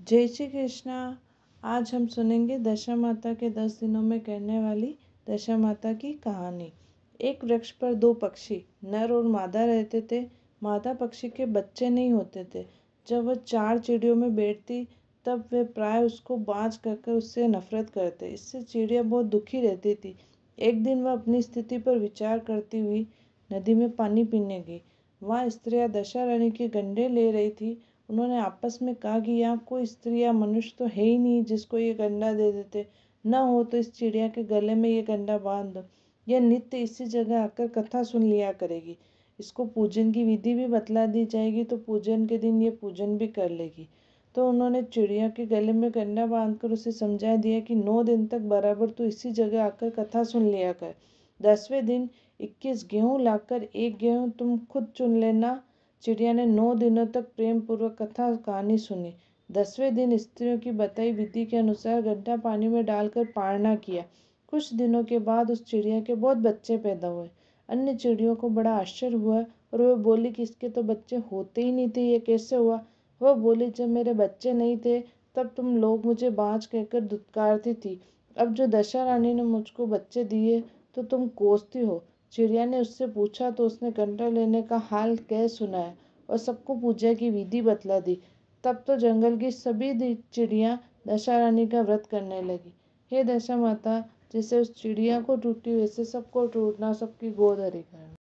जय श्री कृष्णा। आज हम सुनेंगे दशा माता के 10 दिनों में कहने वाली दशा माता की कहानी। एक वृक्ष पर दो पक्षी नर और मादा रहते थे। मादा पक्षी के बच्चे नहीं होते थे। जब वह 4 चिड़ियों में बैठती तब वे प्राय उसको बाँझ कहकर उससे नफरत करते। इससे चिड़िया बहुत दुखी रहती थी। एक दिन वह अपनी स्थिति पर विचार करती हुई नदी में पानी पीने गई। वहाँ स्त्रियाँ दशा रानी के गंडे ले रही थी। उन्होंने आपस में कहा कि यहाँ कोई स्त्री या मनुष्य तो है ही नहीं जिसको ये गंडा दे देते। न हो तो इस चिड़िया के गले में ये गंडा बांध दो। यह नित्य इसी जगह आकर कथा सुन लिया करेगी। इसको पूजन की विधि भी बतला दी जाएगी तो पूजन के दिन ये पूजन भी कर लेगी। तो उन्होंने चिड़िया के गले में गंडा बांधकर उसे समझा दिया कि 9 दिन तक बराबर तो इसी जगह आकर कथा सुन लिया कर। 10वें दिन 21 गेहूँ लाकर एक गेहूँ तुम खुद चुन लेना। चिड़िया ने 9 दिनों तक प्रेम पूर्वक कथा कहानी सुनी। 10वें दिन स्त्रियों की बताई विधि के अनुसार गड्ढा पानी में डालकर पारना किया। कुछ दिनों के बाद उस चिड़िया के बहुत बच्चे पैदा हुए। अन्य चिड़ियों को बड़ा आश्चर्य हुआ और वह बोली कि इसके तो बच्चे होते ही नहीं थे, ये कैसे हुआ। वह बोली, जब मेरे बच्चे नहीं थे तब तुम लोग मुझे बाँझ कहकर धुतकारती थी। अब जो दशा रानी ने मुझको बच्चे दिए तो तुम कोसती हो। चिड़िया ने उससे पूछा तो उसने गंडा लेने का हाल कह सुनाया और सबको पूजा की विधि बतला दी। तब तो जंगल की सभी चिड़ियाँ दशा रानी का व्रत करने लगी। हे दशा माता, जैसे उस चिड़िया को टूटी वैसे सबको टूटना, सबकी गोद हरी करना।